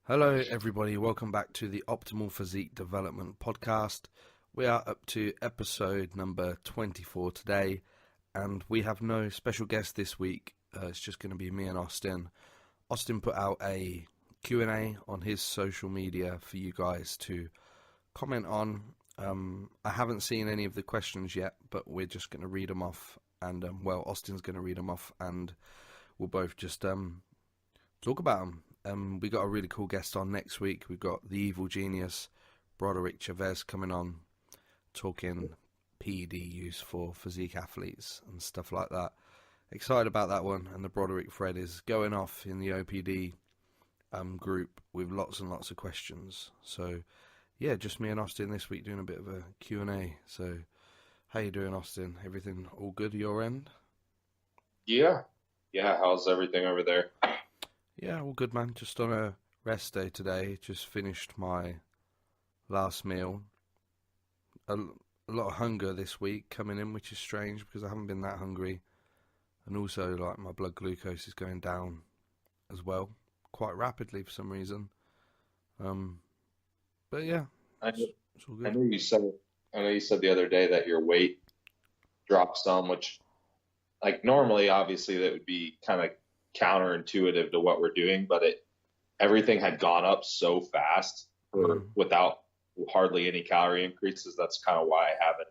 Hello, everybody. Welcome back to the Optimal Physique Development Podcast. We are up to episode number 24 today, and we have no special guest this week. It's just going to be me and Austin. Austin put out a Q&A on his social media for you guys to comment on. I haven't seen any of the questions yet, but we're just going to read them off, and Austin's going to read them off, and we'll both just talk about them. We got a really cool guest on next week. We've got the evil genius, Broderick Chavez, coming on, talking PED use for physique athletes and stuff like that. Excited about that one. And the Broderick thread is going off in the OPD group with lots and lots of questions. So, yeah, just me and Austin this week doing a bit of a Q&A. So, how you doing, Austin? Everything all good at your end? Yeah. How's everything over there? Yeah, all good, man. Just on a rest day today. Just finished my last meal. A lot of hunger this week coming in, which is strange because I haven't been that hungry. And also, like, my blood glucose is going down as well, quite rapidly for some reason. But yeah, I it's, know, it's all I good. know you said the other day that your weight dropped some, which like normally obviously that would be kind of counterintuitive to what we're doing, but everything had gone up so fast without hardly any calorie increases. That's kind of why I haven't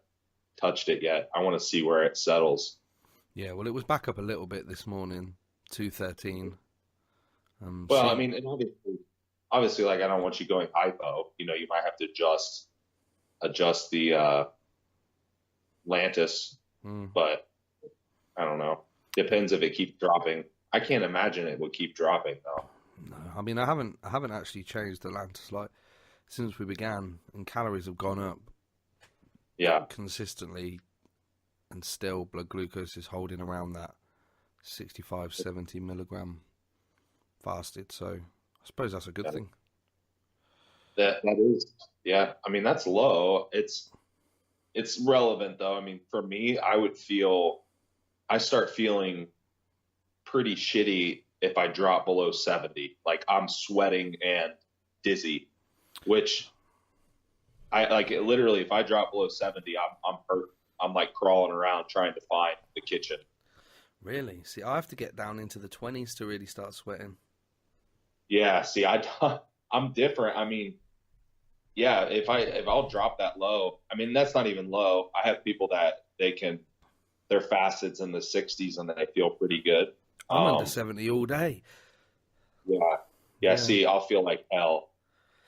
touched it yet. I want to see where it settles. Yeah, well, it was back up a little bit this morning, 213. Well, I mean, and obviously, like I don't want you going hypo. You know, you might have to adjust the Lantus, but I don't know. Depends if it keeps dropping. I can't imagine it would keep dropping though. No, I mean, I haven't actually changed the Lantus like since we began, and calories have gone up Yeah. consistently, and still blood glucose is holding around that 65, 70 milligram fasted. So I suppose that's a good thing. That is, yeah. I mean, that's low. It's relevant though. I mean, for me, I start feeling pretty shitty if I drop below 70. Like I'm sweating and dizzy, which I like it, literally if I drop below 70, I'm hurt. I'm like crawling around trying to find the kitchen. Really? See, I have to get down into the 20s to really start sweating. Yeah, see, I'm different. I mean, yeah, if I'll drop that low, I mean that's not even low. I have people that their facets in the 60s and they feel pretty good. I'm under 70 all day. Yeah. See, I'll feel like hell.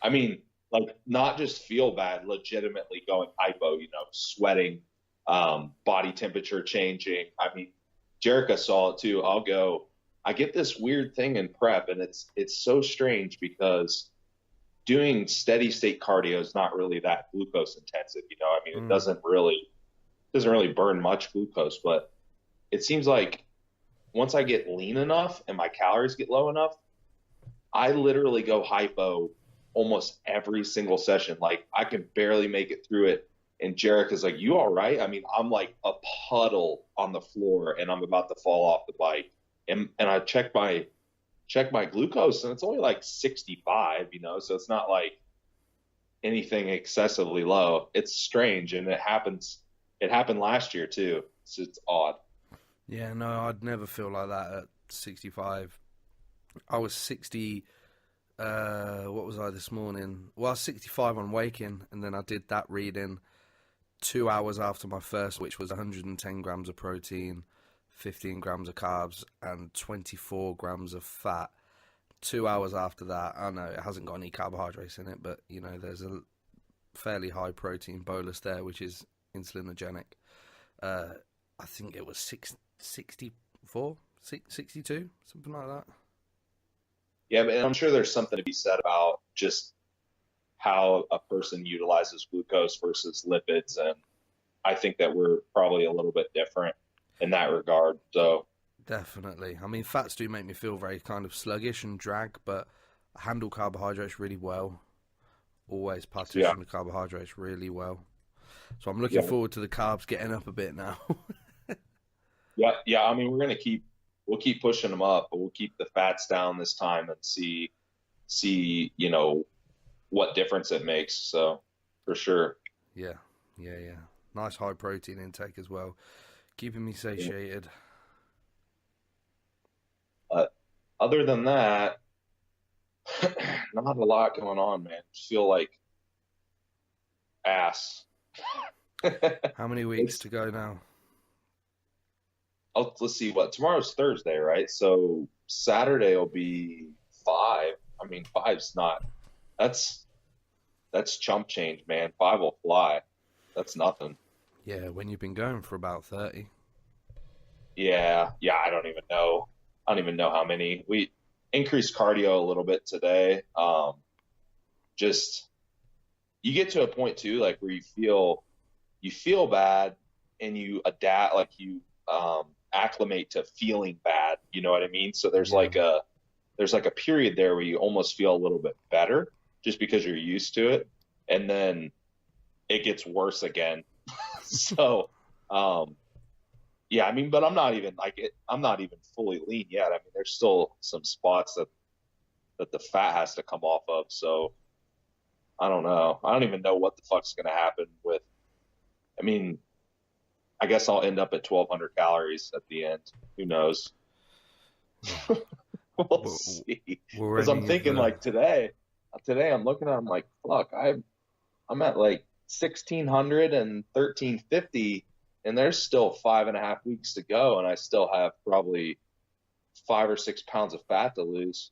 I mean, like not just feel bad, legitimately going hypo, sweating, body temperature changing. I mean, Jerica saw it too. I get this weird thing in prep, and it's so strange because doing steady state cardio is not really that glucose intensive. I mean, it doesn't really burn much glucose, but it seems like once I get lean enough and my calories get low enough, I literally go hypo almost every single session. Like I can barely make it through it. And Jerica's like, "You all right?" I mean, I'm like a puddle on the floor and I'm about to fall off the bike. And I check my glucose and it's only like 65, so it's not like anything excessively low. It's strange. And it happened last year too. It's odd. Yeah, no, I'd never feel like that at 65. I was 60, what was I this morning? Well, I was 65 on waking, and then I did that reading 2 hours after my first, which was 110 grams of protein, 15 grams of carbs, and 24 grams of fat. 2 hours after that, I know it hasn't got any carbohydrates in it, but, there's a fairly high protein bolus there, which is insulinogenic. I think it was 64, 62, something like that. Yeah, but I'm sure there's something to be said about just how a person utilizes glucose versus lipids, and I think that we're probably a little bit different in that regard. So Definitely. I mean, fats do make me feel very kind of sluggish and drag, but I handle carbohydrates really well. Always partition the carbohydrates really well. So I'm looking forward to the carbs getting up a bit now. Yeah. I mean, we'll keep pushing them up, but we'll keep the fats down this time and see see, what difference it makes. So for sure. Yeah. Nice high protein intake as well. Keeping me satiated. But other than that, not a lot going on, man. Just feel like ass. How many weeks to go now? Let's see, what tomorrow's Thursday, right? So Saturday will be 5. I mean, 5's not, that's chump change, man. 5 will fly. That's nothing. Yeah, when you've been going for about 30. Yeah, I don't even know. I don't even know how many. We increased cardio a little bit today. Just you get to a point too, like where you feel bad and you adapt, like you acclimate to feeling bad. You know what I mean? So there's like a period there where you almost feel a little bit better just because you're used to it, and then it gets worse again. So, yeah, I mean, but I'm not even fully lean yet. I mean, there's still some spots that the fat has to come off of. So I don't know. I don't even know what the fuck's going to happen with, I mean, I guess I'll end up at 1,200 calories at the end. Who knows? We'll see. Because I'm thinking like today I'm looking at, I'm like, fuck, I'm at like 1,600 and 1,350, and there's still 5.5 weeks to go, and I still have probably 5 or 6 pounds of fat to lose.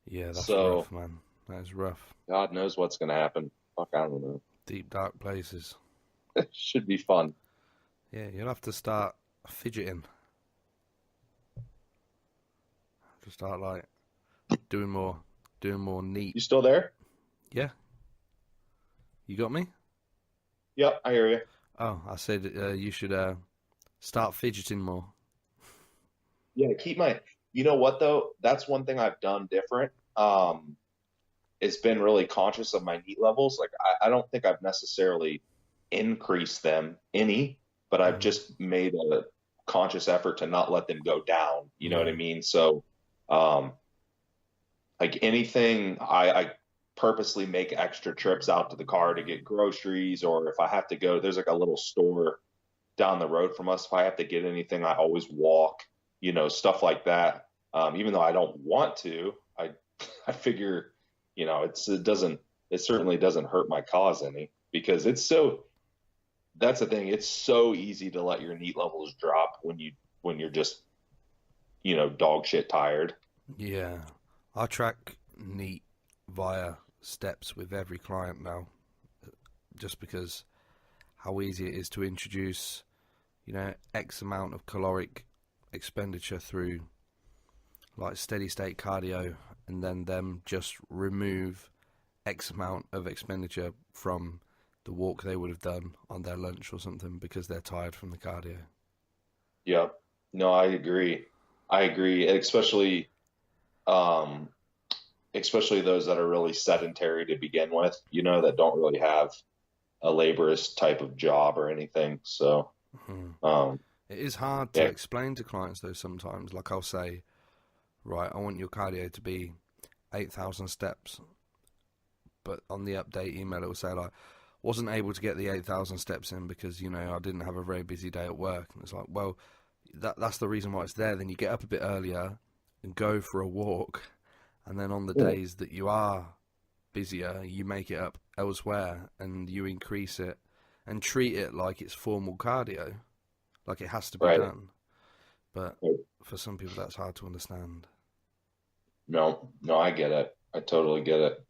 Yeah, that's rough, man. That is rough. God knows what's going to happen. Fuck, I don't know. Deep, dark places. It should be fun. Yeah, you'll have to start fidgeting. To start like doing more neat. You still there? Yeah. You got me? Yep, I hear you. Oh, I said you should start fidgeting more. Yeah, you know what though? That's one thing I've done different. It's been really conscious of my NEAT levels. Like I don't think I've necessarily increased them any, but I've just made a conscious effort to not let them go down. You know what I mean? So, like anything, I purposely make extra trips out to the car to get groceries, or if I have to go, there's like a little store down the road from us. If I have to get anything, I always walk, stuff like that. Even though I don't want to, I figure, it certainly doesn't hurt my cause any, because that's the thing. It's so easy to let your NEAT levels drop when you're just, dog shit tired. Yeah. I track NEAT via steps with every client now, just because how easy it is to introduce, X amount of caloric expenditure through like steady state cardio, and then them just remove X amount of expenditure from the walk they would have done on their lunch or something because they're tired from the cardio. Yeah, no, I agree. Especially those that are really sedentary to begin with, that don't really have a laborious type of job or anything. So, it is hard to explain to clients though sometimes. Like I'll say, right, I want your cardio to be 8,000 steps, but on the update email it will say like, wasn't able to get the 8,000 steps in because, I didn't have a very busy day at work. And it's like, well, that's the reason why it's there. Then you get up a bit earlier and go for a walk. And then on the days that you are busier, you make it up elsewhere and you increase it and treat it like it's formal cardio, like it has to be done. But for some people, that's hard to understand. No, I get it. I totally get it.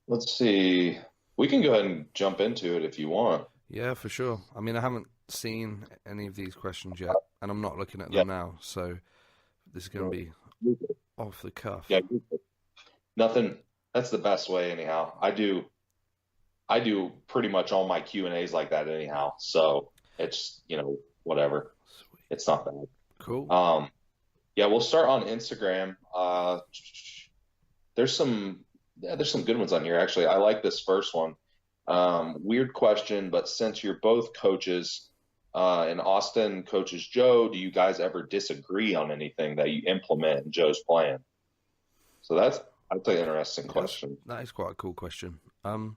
Let's see. We can go ahead and jump into it if you want. Yeah, for sure. I mean, I haven't seen any of these questions yet, and I'm not looking at them now, so this is going to be off the cuff. Yeah, nothing. That's the best way, anyhow. I do pretty much all my Q&As like that, anyhow. So it's whatever. Sweet. It's not bad. Cool. Yeah, we'll start on Instagram. There's some good ones on here, actually. I like this first one. Weird question, but since you're both coaches, and Austin coaches Joe, do you guys ever disagree on anything that you implement in Joe's plan? So that's an interesting question. That is quite a cool question. Uh,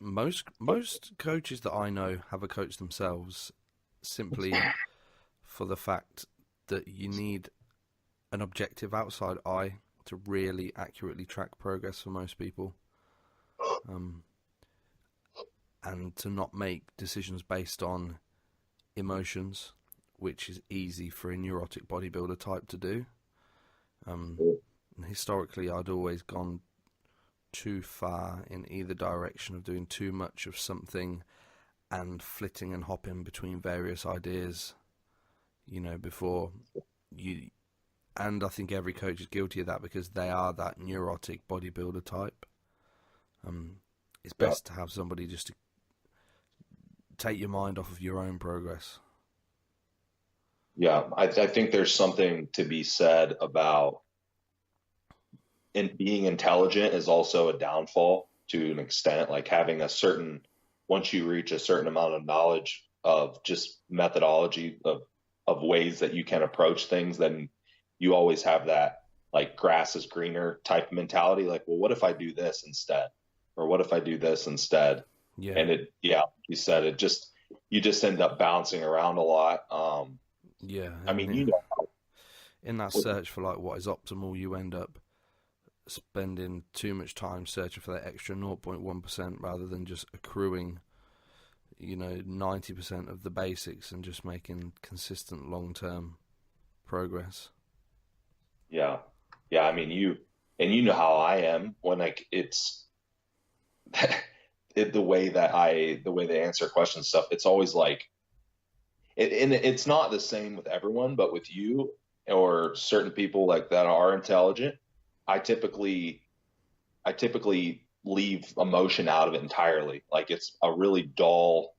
Most coaches that I know have a coach themselves, simply for the fact that you need an objective outside eye to really accurately track progress for most people, and to not make decisions based on emotions, which is easy for a neurotic bodybuilder type to do. Historically, I'd always gone too far in either direction of doing too much of something and flitting and hopping between various ideas, before you. And I think every coach is guilty of that because they are that neurotic bodybuilder type. It's best to have somebody just to take your mind off of your own progress. Yeah, I think there's something to be said about being intelligent is also a downfall to an extent, like having once you reach a certain amount of knowledge of just methodology of ways that you can approach things, then you always have that like grass is greener type mentality. Like, well, what if I do this instead? Or what if I do this instead? Yeah. And you said you just end up bouncing around a lot. Yeah. I mean, in that search for like what is optimal, you end up spending too much time searching for that extra 0.1% rather than just accruing, 90% of the basics and just making consistent long-term progress. Yeah. Yeah. I mean, you know how I am when like it's the way they answer questions stuff. It's always like, and it's not the same with everyone, but with you or certain people like that are intelligent, I typically leave emotion out of it entirely. Like it's a really dull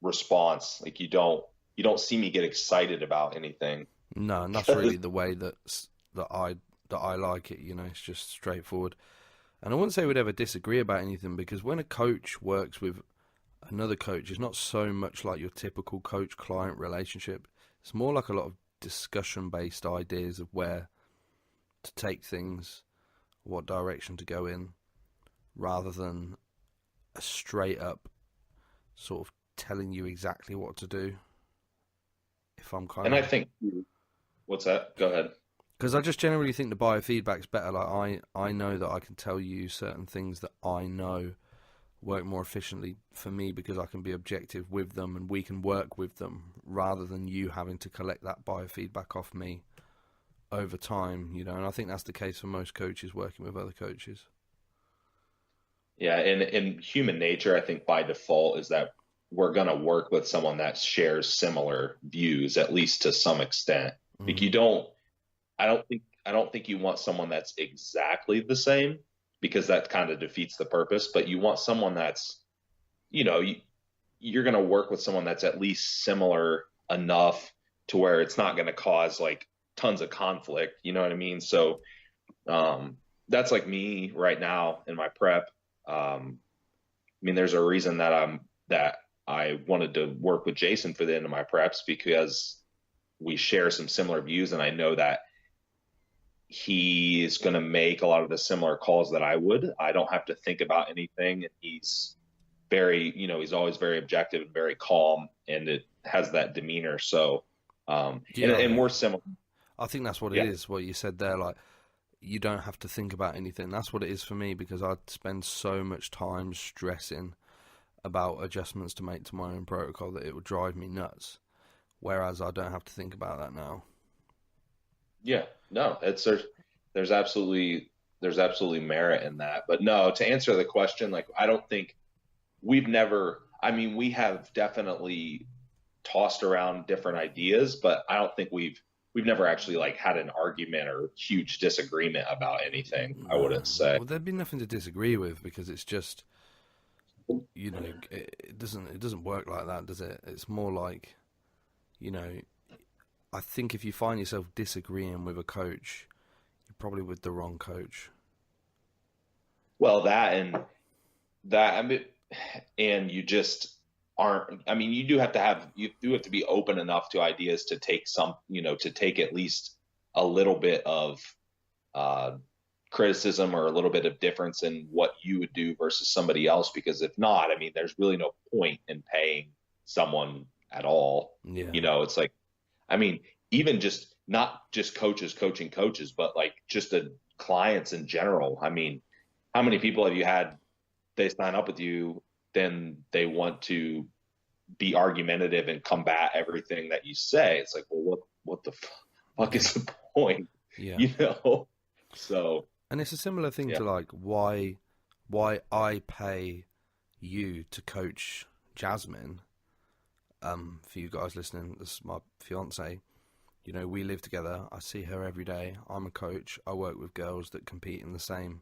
response. Like you don't see me get excited about anything. No, and that's really the way that I like it. It's just straightforward. And I wouldn't say we'd ever disagree about anything, because when a coach works with another coach, it's not so much like your typical coach-client relationship. It's more like a lot of discussion-based ideas of where to take things, what direction to go in, rather than a straight-up sort of telling you exactly what to do. If I'm kind and of... I think, what's that? Go ahead. Because I just generally think the biofeedback's better. Like I know that I can tell you certain things that I know work more efficiently for me because I can be objective with them and we can work with them, rather than you having to collect that biofeedback off me over time, and I think that's the case for most coaches working with other coaches. Yeah, and in human nature, I think by default is that we're going to work with someone that shares similar views, at least to some extent. Like I don't think you want someone that's exactly the same, because that kind of defeats the purpose, but you want someone that's, you're going to work with someone that's at least similar enough to where it's not going to cause like tons of conflict. You know what I mean? So that's like me right now in my prep. I mean, there's a reason that I wanted to work with Jason for the end of my preps, because we share some similar views, and I know that he is going to make a lot of the similar calls that I would. I don't have to think about anything, and he's very, he's always very objective and very calm, and it has that demeanor. So, and we're similar. I think that's what it is. What you said there, like, you don't have to think about anything. That's what it is for me, because I spend so much time stressing about adjustments to make to my own protocol that it would drive me nuts. Whereas I don't have to think about that now. Yeah, no, there's absolutely merit in that. But no, to answer the question, like, I don't think we have definitely tossed around different ideas, but I don't think we've never actually like had an argument or huge disagreement about anything. I wouldn't say. Well, there'd be nothing to disagree with, because it's just, it doesn't work like that, does it? It's more like, I think if you find yourself disagreeing with a coach, you're probably with the wrong coach. Well, and you just aren't. I mean, you do have to be open enough to ideas to take to take at least a little bit of criticism or a little bit of difference in what you would do versus somebody else, because if not, I mean, there's really no point in paying someone at all. Yeah. It's like, I mean, even just not just coaches coaching coaches, but like just the clients in general. I mean, how many people have you had, they sign up with you, then they want to be argumentative and combat everything that you say? It's like, well, what the fuck is the point? Yeah. So. And it's a similar thing to like why I pay you to coach Jasmine. For you guys listening, this is my fiance. We live together. I see her every day. I'm a coach. I work with girls that compete in the same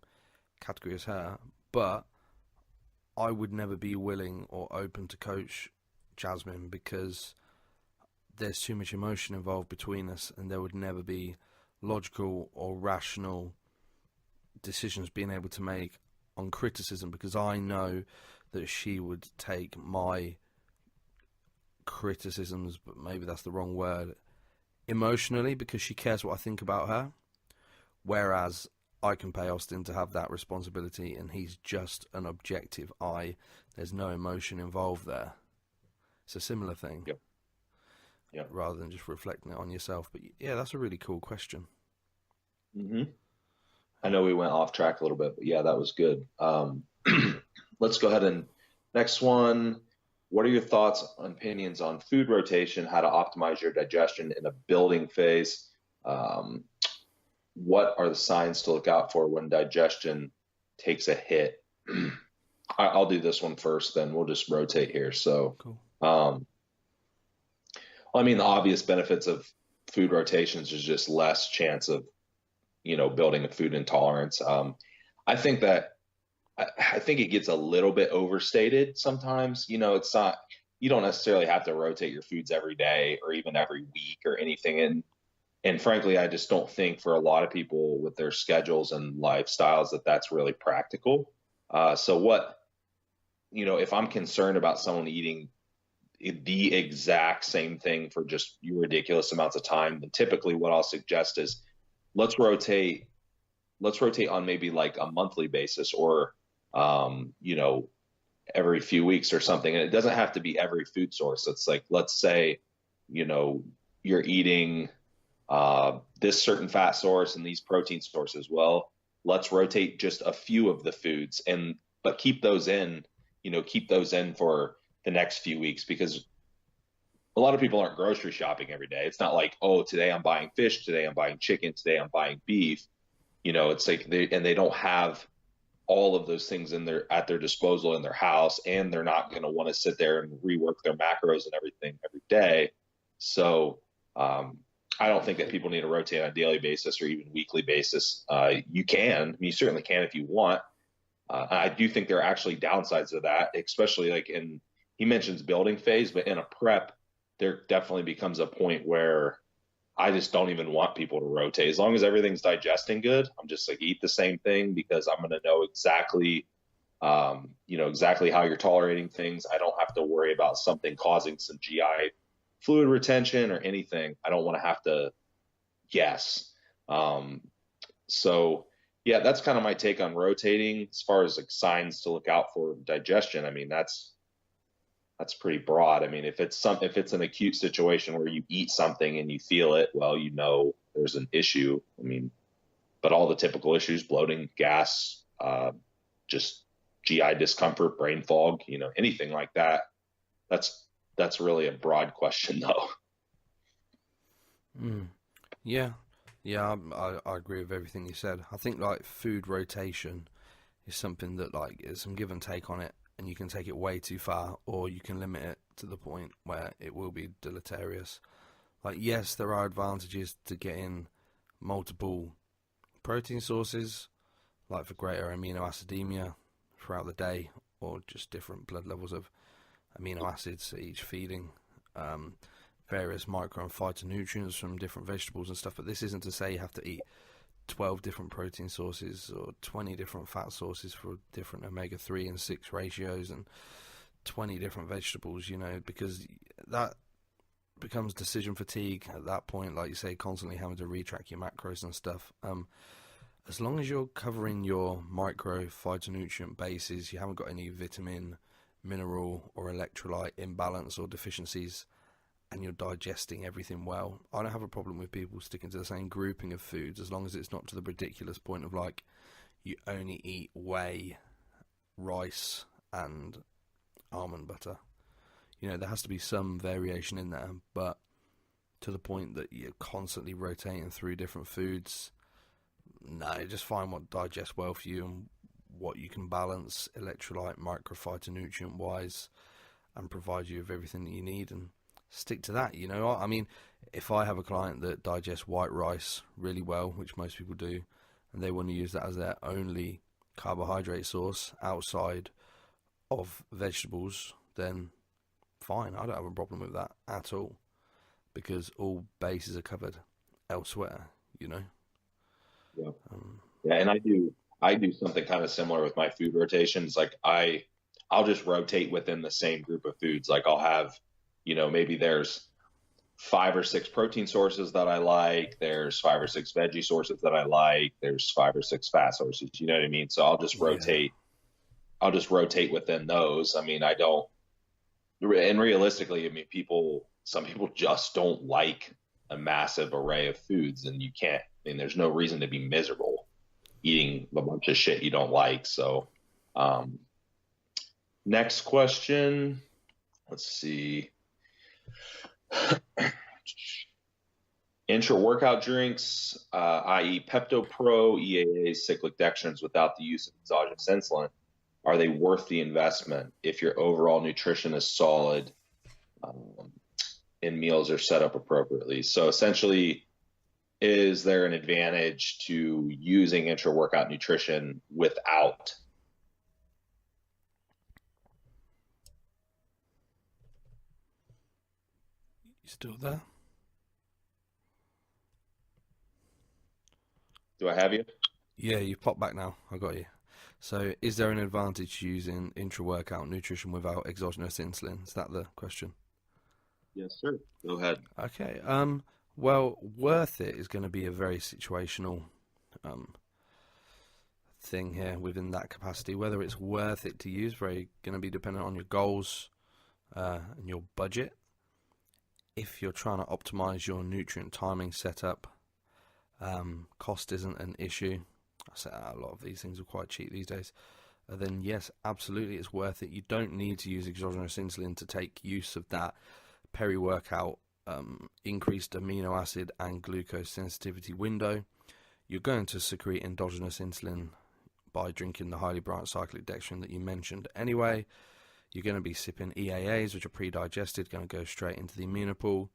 category as her. But I would never be willing or open to coach Jasmine because there's too much emotion involved between us, and there would never be logical or rational decisions being able to make on criticism, because I know that she would take my criticisms, but maybe that's the wrong word, emotionally, because she cares what I think about her, whereas I can pay Austin to have that responsibility, and he's just an objective eye. There's no emotion involved there. It's a similar thing. Yep. Rather than just reflecting it on yourself. But yeah, that's a really cool question. I know we went off track a little bit, but yeah, that was good. Let's go ahead and next one. What are your thoughts and opinions on food rotation, how to optimize your digestion in a building phase? What are the signs to look out for when digestion takes a hit? I'll do this one first, then we'll just rotate here. So, cool. I mean, the obvious benefits of food rotations is just less chance of, building a food intolerance. I think it gets a little bit overstated sometimes. It's not, you don't necessarily have to rotate your foods every day or even every week or anything. And frankly, I just don't think for a lot of people with their schedules and lifestyles that that's really practical. So if I'm concerned about someone eating the exact same thing for just ridiculous amounts of time, then typically what I'll suggest is let's rotate on maybe like a monthly basis or, every few weeks or something. And it doesn't have to be every food source. It's like, let's say, you're eating this certain fat source and these protein sources. Well, let's rotate just a few of the foods but keep those in for the next few weeks, because a lot of people aren't grocery shopping every day. It's not like, oh, today I'm buying fish, today I'm buying chicken, today I'm buying beef. It's like they don't have all of those things at their disposal in their house, and they're not going to want to sit there and rework their macros and everything every day. So I don't think that people need to rotate on a daily basis or even weekly basis. You certainly can if you want. I do think there are actually downsides to that, especially like he mentions building phase, but in a prep, there definitely becomes a point where I just don't even want people to rotate. As long as everything's digesting good, I'm just like, eat the same thing, because I'm going to know exactly, exactly how you're tolerating things. I don't have to worry about something causing some GI fluid retention or anything. I don't want to have to guess. So yeah, that's kind of my take on rotating. As far as like signs to look out for digestion, I mean, that's pretty broad. I mean, if it's an acute situation where you eat something and you feel it, well, there's an issue. I mean, but all the typical issues, bloating, gas, just GI discomfort, brain fog, anything like that. That's really a broad question, though. Yeah, I agree with everything you said. I think like food rotation is something that like is some give and take on it, and you can take it way too far, or you can limit it to the point where it will be deleterious. Like, yes, there are advantages to getting multiple protein sources, like for greater amino acidemia throughout the day, or just different blood levels of amino acids at each feeding, various micro and phytonutrients from different vegetables and stuff. But this isn't to say you have to eat 12 different protein sources or 20 different fat sources for different omega-3 and 6 ratios and 20 different vegetables, because that becomes decision fatigue at that point, like you say, constantly having to retrack your macros and stuff. As long as you're covering your micro phytonutrient bases, you haven't got any vitamin, mineral, or electrolyte imbalance or deficiencies, and you're digesting everything well, I don't have a problem with people sticking to the same grouping of foods, as long as it's not to the ridiculous point of like you only eat whey, rice, and almond butter. You know, there has to be some variation in there, but to the point that you're constantly rotating through different foods, no, just find what digests well for you and what you can balance electrolyte, microphytonutrient wise, and provide you with everything that you need, and stick to that. You know, I mean, if I have a client that digests white rice really well, which most people do, and they want to use that as their only carbohydrate source outside of vegetables, then fine, I don't have a problem with that at all, because all bases are covered elsewhere, you know. Yeah. Yeah, and I do something kind of similar with my food rotations. Like I'll just rotate within the same group of foods. Like I'll have, maybe there's 5 or 6 protein sources that I like. There's 5 or 6 veggie sources that I like. There's 5 or 6 fat sources. You know what I mean? So I'll just rotate. I'll just rotate within those. I mean, I don't. And realistically, I mean, some people just don't like a massive array of foods, and you can't. I mean, there's no reason to be miserable eating a bunch of shit you don't like. So, next question. Let's see. Intra-workout drinks, i.e. Pepto Pro, EAA, cyclic dextrins without the use of exogenous insulin, are they worth the investment if your overall nutrition is solid and meals are set up appropriately? So essentially, is there an advantage to using intra-workout nutrition without? You still there? Do I have you? Yeah, you've popped back now. I got you. So, is there an advantage to using intra-workout nutrition without exogenous insulin? Is that the question? Yes, sir. Go ahead. Okay. Well, worth it is going to be a very situational thing here within that capacity. Whether it's worth it to use, very going to be dependent on your goals and your budget. If you're trying to optimize your nutrient timing setup, cost isn't an issue. I say a lot of these things are quite cheap these days. Then yes, absolutely, it's worth it. You don't need to use exogenous insulin to take use of that peri-workout increased amino acid and glucose sensitivity window. You're going to secrete endogenous insulin by drinking the highly branched cyclic dextrin that you mentioned anyway. You're going to be sipping EAAs, which are pre-digested, going to go straight into the immunopool.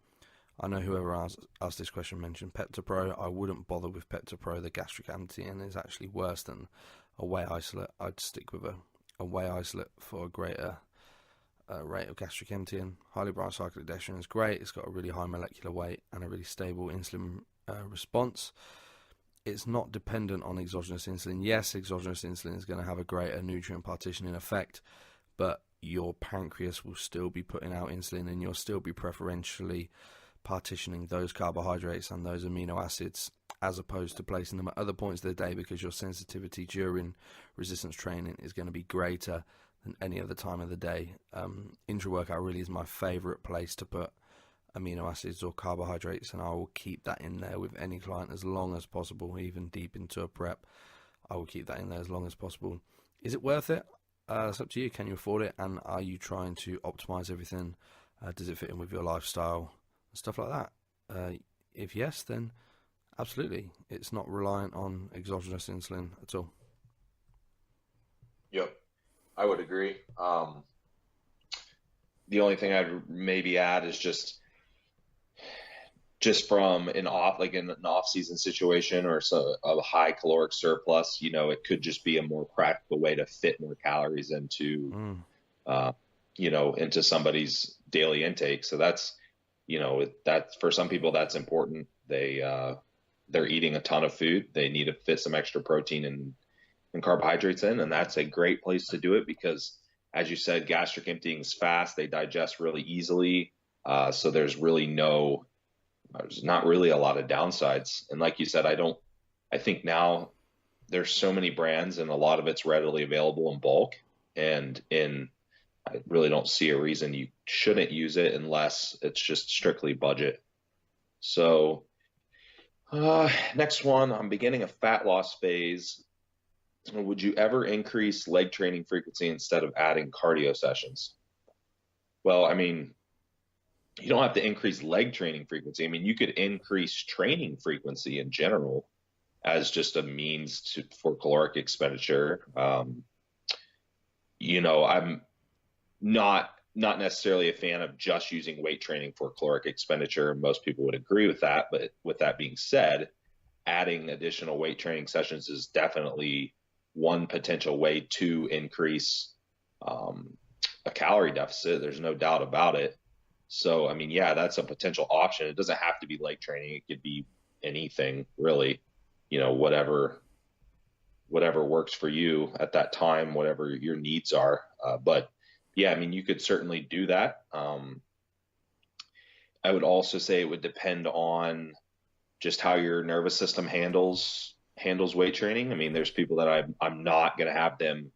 I know whoever asked this question mentioned Pepto-Pro. I wouldn't bother with Pepto-Pro. The gastric emptying is actually worse than a whey isolate. I'd stick with a whey isolate for a greater rate of gastric emptying. Highly branched cyclic dextrin is great. It's got a really high molecular weight and a really stable insulin response. It's not dependent on exogenous insulin. Yes, exogenous insulin is going to have a greater nutrient partitioning effect, but your pancreas will still be putting out insulin, and you'll still be preferentially partitioning those carbohydrates and those amino acids, as opposed to placing them at other points of the day, because your sensitivity during resistance training is going to be greater than any other time of the day. Intra-workout really is my favorite place to put amino acids or carbohydrates, and I will keep that in there with any client as long as possible, even deep into a prep. I will keep that in there as long as possible. Is it worth it? It's up to you. Can you afford it? And are you trying to optimize everything? Does it fit in with your lifestyle? Stuff like that. If yes, then absolutely. It's not reliant on exogenous insulin at all. Yep, I would agree. The only thing I'd maybe add is just from in an off-season situation or a high caloric surplus, it could just be a more practical way to fit more calories into, into somebody's daily intake. So that's, that for some people that's important. They're eating a ton of food. They need to fit some extra protein and carbohydrates in, and that's a great place to do it because, as you said, gastric emptying is fast. They digest really easily. So there's not really a lot of downsides. And like you said, I think now there's so many brands and a lot of it's readily available in bulk. And I really don't see a reason you shouldn't use it unless it's just strictly budget. So, next one, I'm beginning a fat loss phase. Would you ever increase leg training frequency instead of adding cardio sessions? Well, I mean, you don't have to increase leg training frequency. I mean, you could increase training frequency in general as just a means for caloric expenditure. I'm not necessarily a fan of just using weight training for caloric expenditure. Most people would agree with that. But with that being said, adding additional weight training sessions is definitely one potential way to increase a calorie deficit. There's no doubt about it. So, I mean, yeah, that's a potential option. It doesn't have to be leg training. It could be anything really, whatever works for you at that time, whatever your needs are. But yeah, I mean, you could certainly do that. I would also say it would depend on just how your nervous system handles weight training. I mean, there's people that I'm not going to have them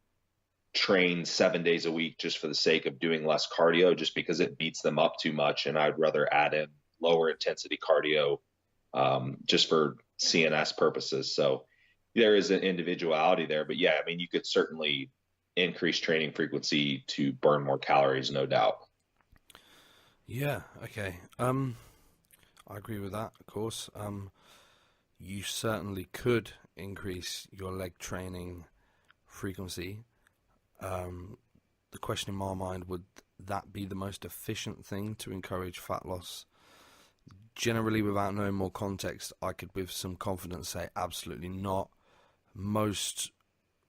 train 7 days a week just for the sake of doing less cardio, just because it beats them up too much. And I'd rather add in lower intensity cardio just for CNS purposes. So there is an individuality there, but yeah, I mean, you could certainly increase training frequency to burn more calories, no doubt. Yeah. Okay. I agree with that, of course. You certainly could increase your leg training frequency. The question in my mind, would that be the most efficient thing to encourage fat loss? Generally, without knowing more context, I could with some confidence say absolutely not. Most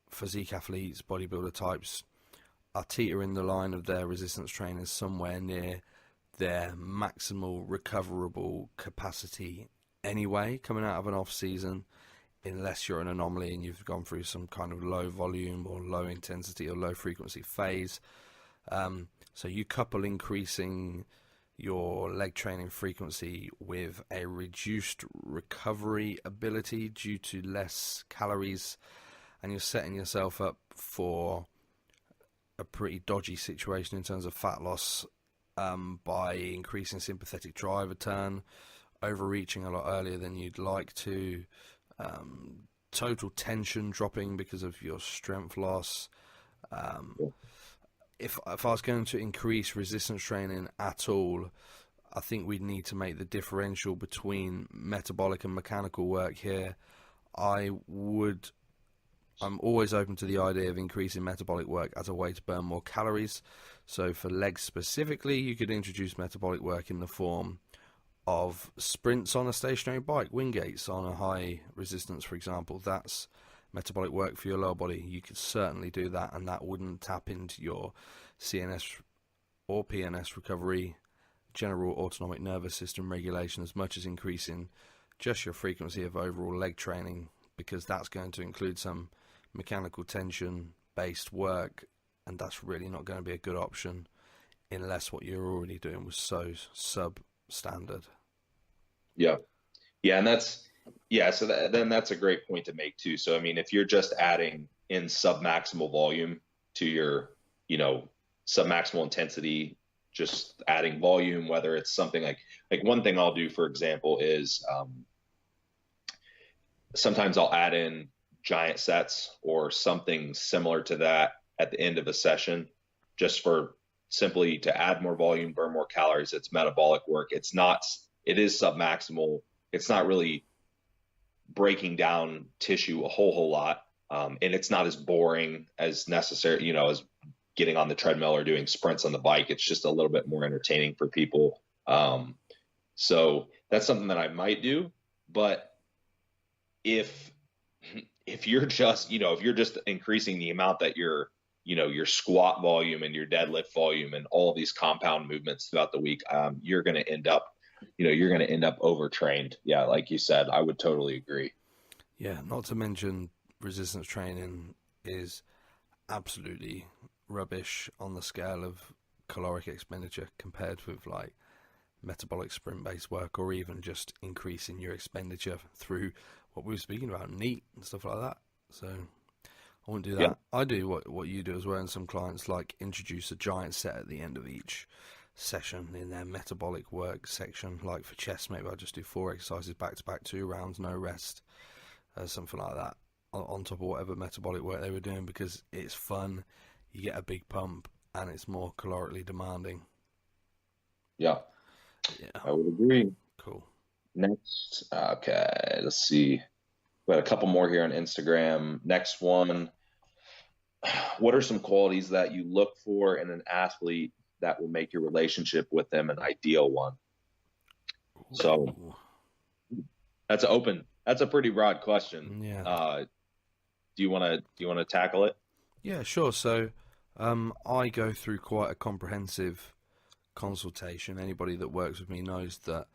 physique athletes, bodybuilder types, are teetering the line of their resistance trainers somewhere near their maximal recoverable capacity anyway, coming out of an off season, unless you're an anomaly and you've gone through some kind of low volume or low intensity or low frequency phase. So you couple increasing your leg training frequency with a reduced recovery ability due to less calories, and you're setting yourself up for a pretty dodgy situation in terms of fat loss by increasing sympathetic drive return, overreaching a lot earlier than you'd like to, total tension dropping because of your strength loss. If I was going to increase resistance training at all, I think we'd need to make the differential between metabolic and mechanical work here. I'm always open to the idea of increasing metabolic work as a way to burn more calories. So for legs specifically, you could introduce metabolic work in the form of sprints on a stationary bike, wing gaits on a high resistance, for example. That's metabolic work for your lower body. You could certainly do that, and that wouldn't tap into your CNS or PNS recovery, general autonomic nervous system regulation, as much as increasing just your frequency of overall leg training, because that's going to include some mechanical tension based work, and that's really not going to be a good option unless what you're already doing was so substandard. And so then that's a great point to make too. So I mean, if you're just adding in submaximal volume to your submaximal intensity, just adding volume, whether it's something like one thing I'll do, for example, is sometimes I'll add in giant sets or something similar to that at the end of a session, just for simply to add more volume, burn more calories. It's metabolic work. It is submaximal. It's not really breaking down tissue a whole lot. And it's not as boring as necessary, as getting on the treadmill or doing sprints on the bike. It's just a little bit more entertaining for people. So that's something that I might do. But if you're just, if you're just increasing the amount that your squat volume and your deadlift volume and all these compound movements throughout the week, you're going to end up overtrained. Yeah. Like you said, I would totally agree. Yeah. Not to mention resistance training is absolutely rubbish on the scale of caloric expenditure compared with like metabolic sprint based work, or even just increasing your expenditure through what we were speaking about, NEAT and stuff like that. So I won't do that. Yeah. I do what you do as well, and some clients like introduce a giant set at the end of each session in their metabolic work section. Like for chest, maybe I'll just do 4 exercises back to back, 2 rounds, no rest, something like that, on top of whatever metabolic work they were doing, because it's fun, you get a big pump, and it's more calorically demanding. Yeah, Yeah, I would agree. cool. Next, okay, let's see. We had a couple more here on Instagram. Next one. What are some qualities that you look for in an athlete that will make your relationship with them an ideal one? So that's a pretty broad question. Yeah. Do you want to tackle it? Yeah, sure. So I go through quite a comprehensive consultation. Anybody that works with me knows that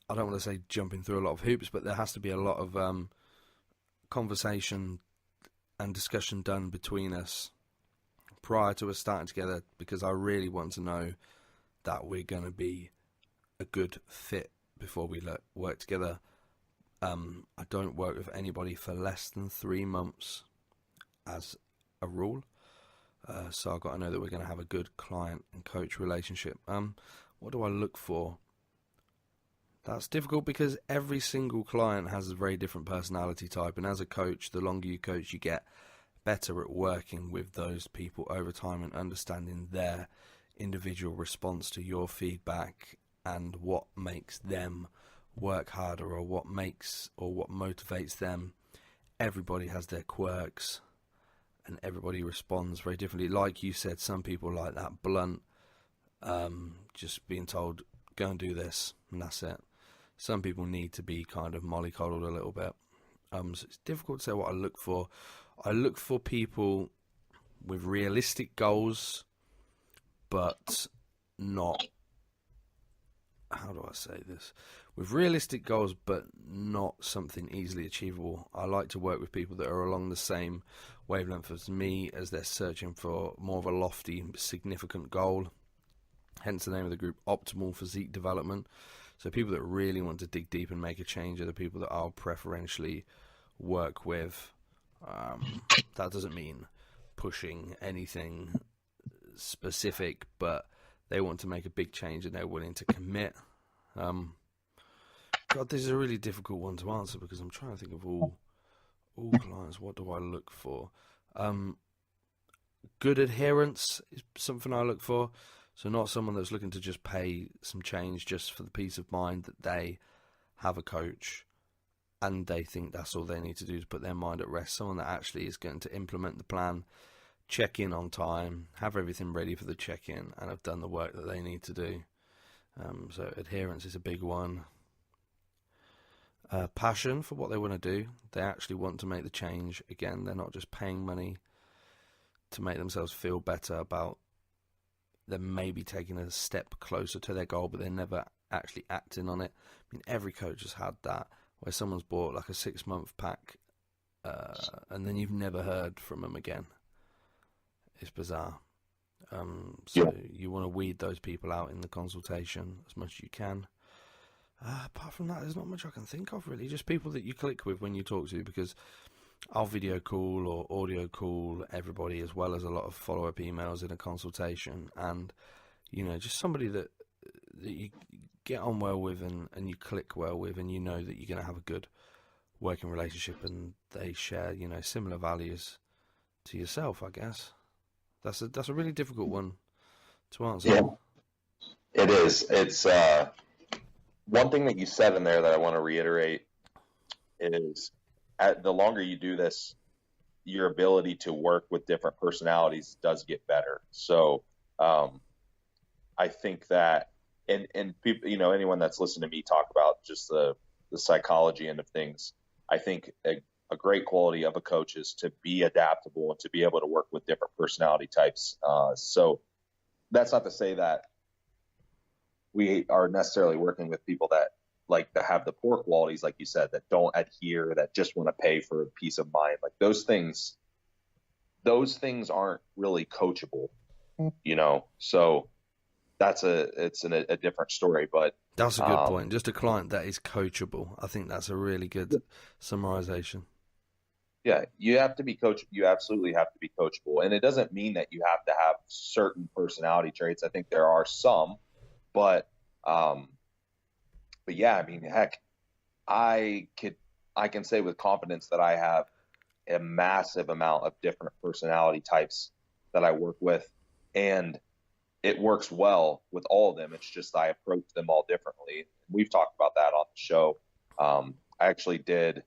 I don't want to say jumping through a lot of hoops, but there has to be a lot of conversation and discussion done between us prior to us starting together, because I really want to know that we're going to be a good fit before we work together. I don't work with anybody for less than 3 months as a rule. So I've got to know that we're going to have a good client and coach relationship. What do I look for? That's difficult because every single client has a very different personality type, and as a coach, the longer you coach, you get better at working with those people over time and understanding their individual response to your feedback and what makes them work harder, or what motivates them. Everybody has their quirks and everybody responds very differently. Like you said, some people like that blunt, just being told, go and do this, and that's it. Some people need to be kind of mollycoddled a little bit. So it's difficult to say what I look for. I look for people with realistic goals, but not, how do I say this? With realistic goals, but not something easily achievable. I like to work with people that are along the same wavelength as me, as they're searching for more of a lofty, significant goal. Hence the name of the group, Optimal Physique Development. So people that really want to dig deep and make a change are the people that I'll preferentially work with. That doesn't mean pushing anything specific, but they want to make a big change and they're willing to commit. God, this is a really difficult one to answer, because I'm trying to think of all clients. What do I look for? Good adherence is something I look for. So not someone that's looking to just pay some change just for the peace of mind that they have a coach and they think that's all they need to do to put their mind at rest. Someone that actually is going to implement the plan, check in on time, have everything ready for the check-in, and have done the work that they need to do. So adherence is a big one. Passion for what they want to do. They actually want to make the change. Again, they're not just paying money to make themselves feel better about them maybe taking a step closer to their goal, but they're never actually acting on it. I mean, every coach has had that, where someone's bought like a 6-month pack and then you've never heard from them again. It's bizarre. So you want to weed those people out in the consultation as much as you can. Apart from that, there's not much I can think of, really. Just people that you click with when you talk to, because I'll video call or audio call everybody, as well as a lot of follow-up emails in a consultation. And, just somebody that you get on well with and you click well with, and you know that you're going to have a good working relationship, and they share, similar values to yourself, I guess. That's a really difficult one to answer. Yeah, it is. It's one thing that you said in there that I want to reiterate is, the longer you do this, your ability to work with different personalities does get better. So I think that, and people, anyone that's listened to me talk about just the psychology end of things, I think a great quality of a coach is to be adaptable and to be able to work with different personality types. So that's not to say that we are necessarily working with people that like to have the poor qualities, like you said, that don't adhere, that just want to pay for peace of mind. Like those things aren't really coachable, so it's a different story, but that's a good point. Just a client that is coachable. I think that's a really good summarization. Yeah, you have to be coach. You absolutely have to be coachable, and it doesn't mean that you have to have certain personality traits. I think there are some, but um, but yeah, I mean, heck, I could I can say with confidence that I have a massive amount of different personality types that I work with, and it works well with all of them. It's just I approach them all differently. We've talked about that on the show. I actually did,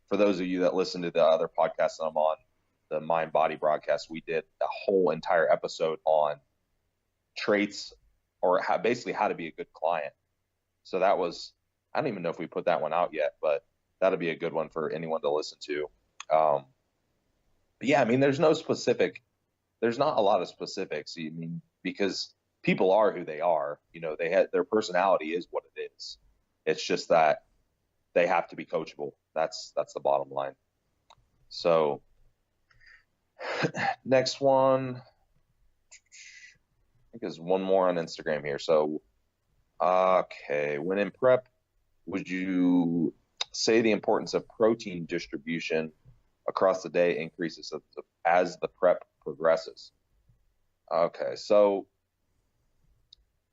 for those of you that listen to the other podcasts that I'm on, the Mind Body broadcast, we did a whole entire episode on traits or basically how to be a good client. So that was, I don't even know if we put that one out yet, but that'll be a good one for anyone to listen to. But yeah, I mean, there's not a lot of specifics. I mean, because people are who they are, their personality is what it is. It's just that they have to be coachable. That's the bottom line. So next one, I think is one more on Instagram here. So, okay. When in prep, would you say the importance of protein distribution across the day increases as the prep progresses? Okay. So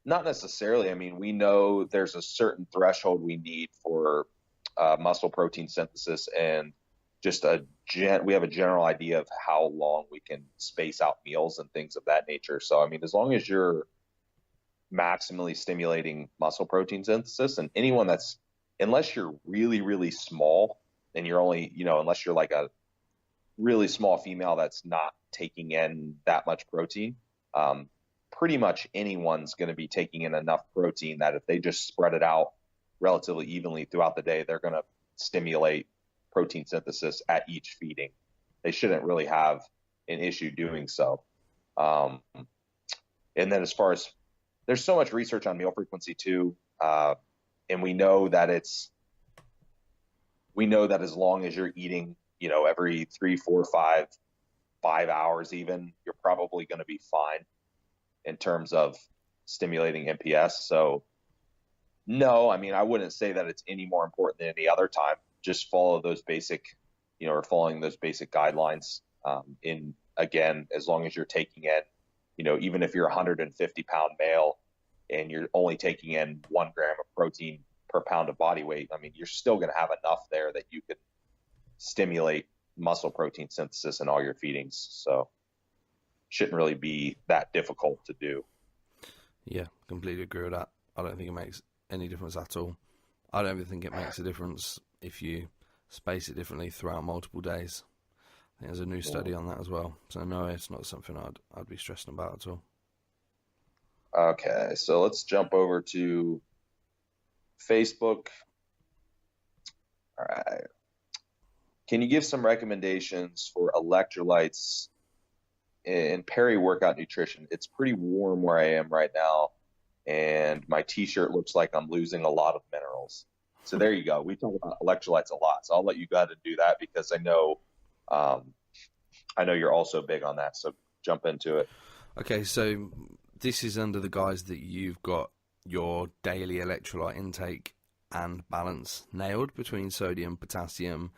not necessarily. I mean, we know there's a certain threshold we need for muscle protein synthesis, and just we have a general idea of how long we can space out meals and things of that nature. So, I mean, as long as you're maximally stimulating muscle protein synthesis, and unless you're really, really small and you're only, unless you're like a really small female that's not taking in that much protein, pretty much anyone's going to be taking in enough protein that if they just spread it out relatively evenly throughout the day, they're going to stimulate protein synthesis at each feeding. They shouldn't really have an issue doing so. And then as far as, there's so much research on meal frequency too. And we know that as long as you're eating, every 3, 4, 5 hours even, you're probably going to be fine in terms of stimulating MPS. So no, I mean, I wouldn't say that it's any more important than any other time. Just follow those basic, or following those basic guidelines. Again, as long as you're taking in, even if you're a 150-pound male and you're only taking in 1 gram of protein per pound of body weight, I mean, you're still going to have enough there that you can stimulate muscle protein synthesis in all your feedings. So shouldn't really be that difficult to do. Yeah, completely agree with that. I don't think it makes any difference at all. I don't even think it makes a difference if you space it differently throughout multiple days. I think there's a new study on that as well. So no, it's not something I'd be stressing about at all. Okay, so let's jump over to Facebook. All right. Can you give some recommendations for electrolytes in peri-workout nutrition? It's pretty warm where I am right now, and my t-shirt looks like I'm losing a lot of minerals. So there you go. We talk about electrolytes a lot, so I'll let you go ahead and do that because I know you're also big on that. So jump into it. Okay, so this is under the guise that you've got your daily electrolyte intake and balance nailed between sodium, potassium,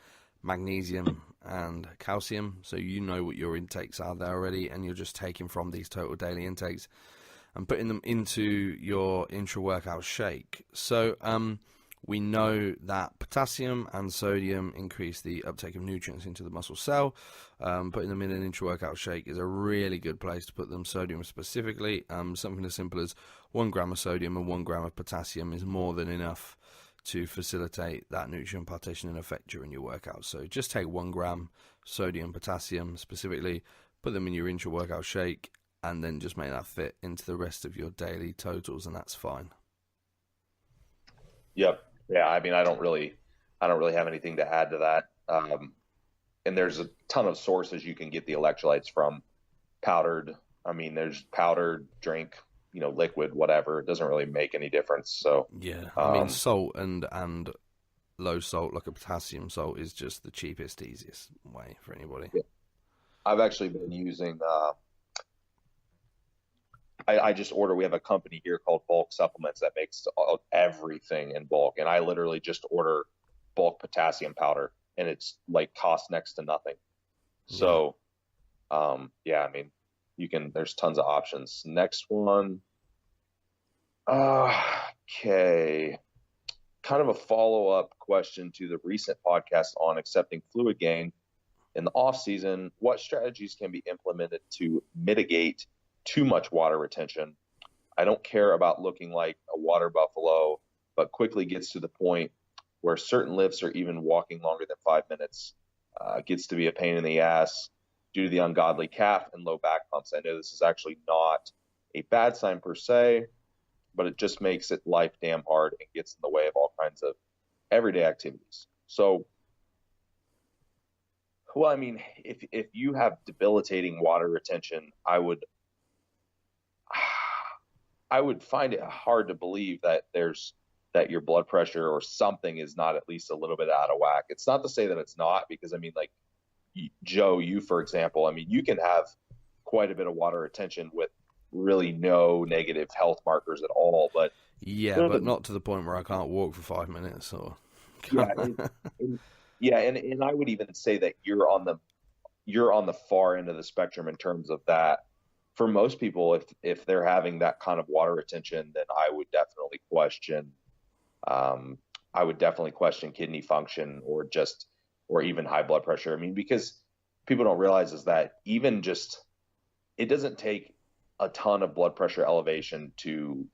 magnesium, and calcium. So you know what your intakes are there already, and you're just taking from these total daily intakes and putting them into your intra-workout shake. So we know that potassium and sodium increase the uptake of nutrients into the muscle cell. Putting them in an intra-workout shake is a really good place to put them. Sodium specifically, something as simple as 1 gram of sodium and 1 gram of potassium is more than enough to facilitate that nutrient partition and effect during your workout. So just take 1 gram sodium, potassium specifically, put them in your intra-workout shake, and then just make that fit into the rest of your daily totals, and that's fine. Yep. Yeah. I mean, I don't really have anything to add to that. And there's a ton of sources you can get the electrolytes from. Powdered. I mean, there's powdered, drink, liquid, whatever. It doesn't really make any difference. So yeah, I mean, salt and low salt, like a potassium salt, is just the cheapest, easiest way for anybody. Yeah. I've actually been using. I just order. We have a company here called Bulk Supplements that makes everything in bulk, and I literally just order bulk potassium powder, and it's like cost next to nothing. Yeah. So, yeah, I mean, there's tons of options. Next one. Okay. Kind of a follow-up question to the recent podcast on accepting fluid gain in the off season. What strategies can be implemented to mitigate too much water retention? I don't care about looking like a water buffalo, but quickly gets to the point where certain lifts or even walking longer than 5 minutes gets to be a pain in the ass due to the ungodly calf and low back pumps. I know this is actually not a bad sign per se, but it just makes it life damn hard and gets in the way of all kinds of everyday activities. So, well, I mean, if you have debilitating water retention, I would find it hard to believe that your blood pressure or something is not at least a little bit out of whack. It's not to say that it's not, because I mean, like Joe, you, for example, I mean, you can have quite a bit of water retention with really no negative health markers at all, but yeah, but not to the point where I can't walk for 5 minutes or yeah, and I would even say that you're on the far end of the spectrum in terms of that. For most people, if they're having that kind of water retention, then I would definitely question kidney function or even high blood pressure. I mean, because people don't realize is that even just, it doesn't take a ton of blood pressure elevation to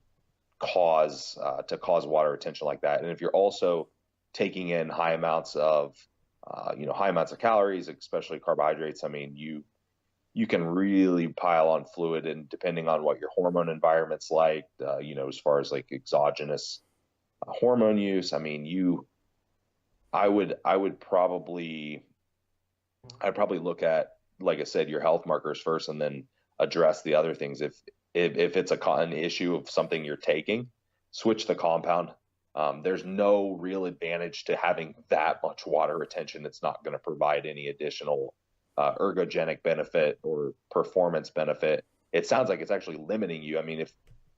cause water retention like that. And if you're also taking in high amounts of calories, especially carbohydrates, I mean, you can really pile on fluid, and depending on what your hormone environment's like, as far as like exogenous hormone use, I mean, I'd probably look at, like I said, your health markers first, and then address the other things. If it's an issue of something you're taking, switch the compound. There's no real advantage to having that much water retention. It's not going to provide any additional ergogenic benefit or performance benefit. It sounds like it's actually limiting you. I mean,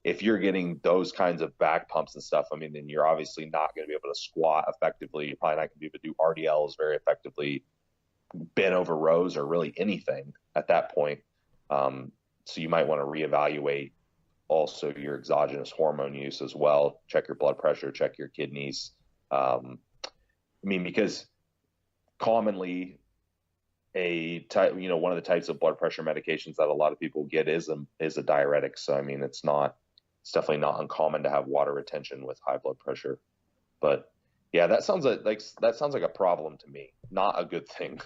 if you're getting those kinds of back pumps and stuff, I mean, then you're obviously not going to be able to squat effectively. You're probably not going to be able to do RDLs very effectively, bend over rows, or really anything at that point. So you might want to reevaluate also your exogenous hormone use as well. Check your blood pressure, check your kidneys. I mean, because commonly one of the types of blood pressure medications that a lot of people get is a diuretic. So, I mean, it's definitely not uncommon to have water retention with high blood pressure. But yeah, that sounds like a problem to me, not a good thing.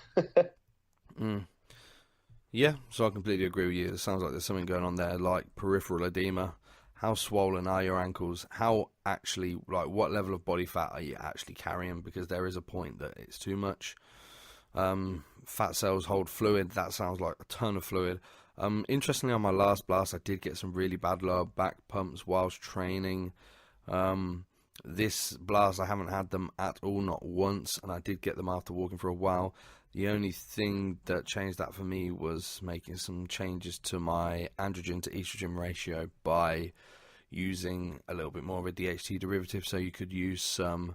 Yeah, so I completely agree with you. It sounds like there's something going on there, like peripheral edema. How swollen are your ankles? How actually, like, what level of body fat are you actually carrying? Because there is a point that it's too much. Fat cells hold fluid. That sounds like a ton of fluid. Interestingly, on my last blast, I did get some really bad lower back pumps whilst training. This blast, I haven't had them at all, not once, and I did get them after walking for a while. The only thing that changed that for me was making some changes to my androgen to estrogen ratio by using a little bit more of a DHT derivative. So you could use some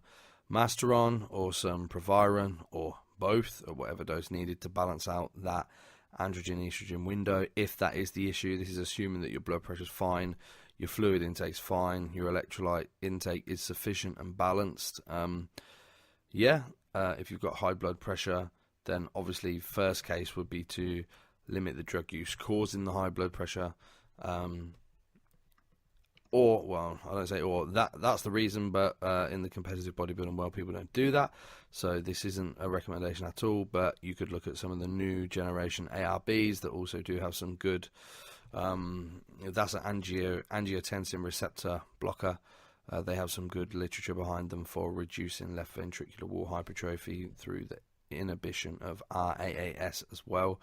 Masteron or some Proviron or both, or whatever dose needed to balance out that androgen estrogen window. If that is the issue, this is assuming that your blood pressure is fine, your fluid intake's fine, your electrolyte intake is sufficient and balanced. If you've got high blood pressure, then obviously first case would be to limit the drug use causing the high blood pressure. That's the reason, but in the competitive bodybuilding world, people don't do that. So this isn't a recommendation at all, but you could look at some of the new generation ARBs that also do have some good, that's an angiotensin receptor blocker. They have some good literature behind them for reducing left ventricular wall hypertrophy through the inhibition of RAAS as well.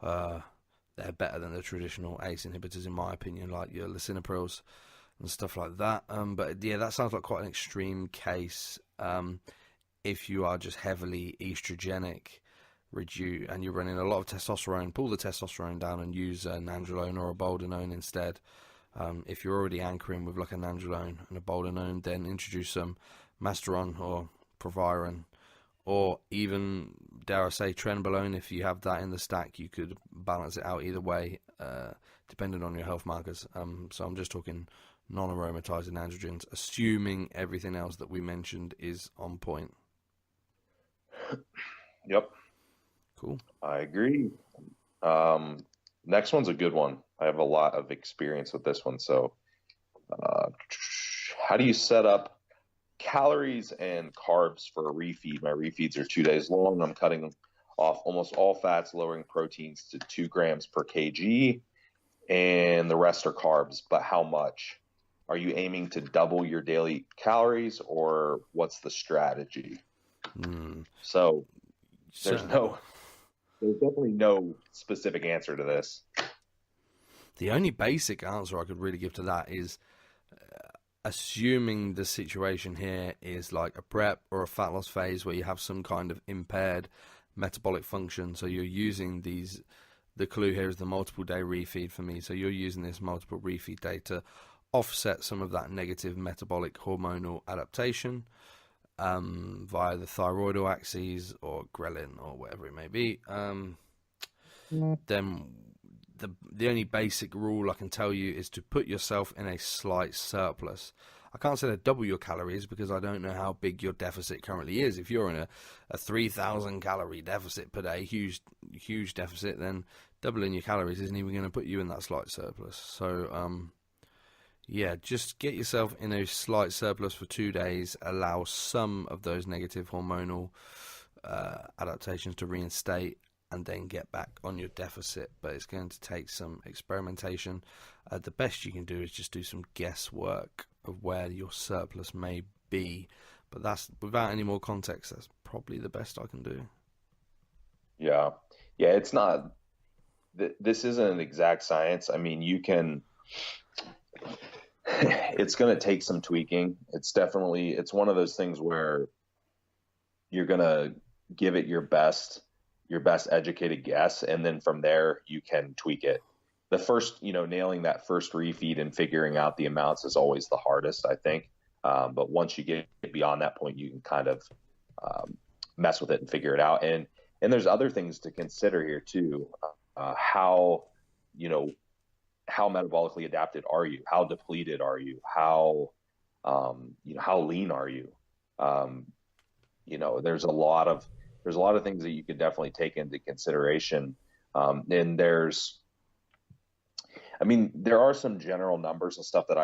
They're better than the traditional ACE inhibitors in my opinion, like your lisinoprils and stuff like that. But yeah, that sounds like quite an extreme case. If you are just heavily estrogenic, and you're running a lot of testosterone, pull the testosterone down and use an nandrolone or a boldenone instead. If you're already anchoring with like a nandrolone and a boldenone, then introduce some Masteron or Proviron or even, dare I say, trenbolone. If you have that in the stack, you could balance it out either way, depending on your health markers. So I'm just talking non-aromatizing androgens, assuming everything else that we mentioned is on point. Yep. Cool. I agree. Next one's a good one. I have a lot of experience with this one. So, how do you set up calories and carbs for a refeed? My refeeds are 2 days long. I'm cutting off almost all fats, lowering proteins to 2 grams per kg, and the rest are carbs. But how much? Are you aiming to double your daily calories, or what's the strategy? So there's definitely no specific answer to this. The only basic answer I could really give to that is assuming the situation here is like a prep or a fat loss phase where you have some kind of impaired metabolic function. So you're using the clue here is the multiple day refeed for me. So you're using this multiple refeed day to offset some of that negative metabolic hormonal adaptation via the thyroidal axes or ghrelin or whatever it may be. Then the only basic rule I can tell you is to put yourself in a slight surplus. I can't say to double your calories because I don't know how big your deficit currently is. If you're in a 3,000 calorie deficit per day, huge deficit, then doubling your calories isn't even going to put you in that slight surplus. So yeah, just get yourself in a slight surplus for 2 days, allow some of those negative hormonal adaptations to reinstate, and then get back on your deficit. But it's going to take some experimentation. The best you can do is just do some guesswork of where your surplus may be, but that's without any more context. That's probably the best I can do. Yeah, it's not. This isn't an exact science. I mean, you can. It's going to take some tweaking. It's one of those things where you're going to give it your best educated guess, and then from there you can tweak it. The first, nailing that first refeed and figuring out the amounts is always the hardest, I think. But once you get beyond that point, you can kind of mess with it and figure it out. And there's other things to consider here too. How metabolically adapted are you? How depleted are you? How lean are you? There's a lot of things that you could definitely take into consideration. And there are some general numbers and stuff that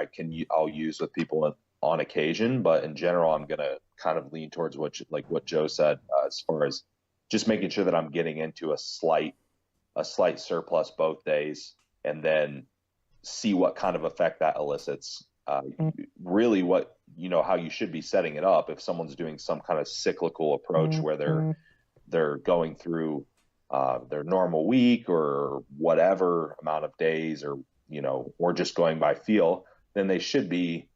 I'll use with people on occasion, but in general, I'm going to kind of lean towards what Joe said, as far as just making sure that I'm getting into a slight surplus both days, and then see what kind of effect that elicits. Really what, how you should be setting it up if someone's doing some kind of cyclical approach where they're going through their normal week or whatever amount of days, or just going by feel, then they should be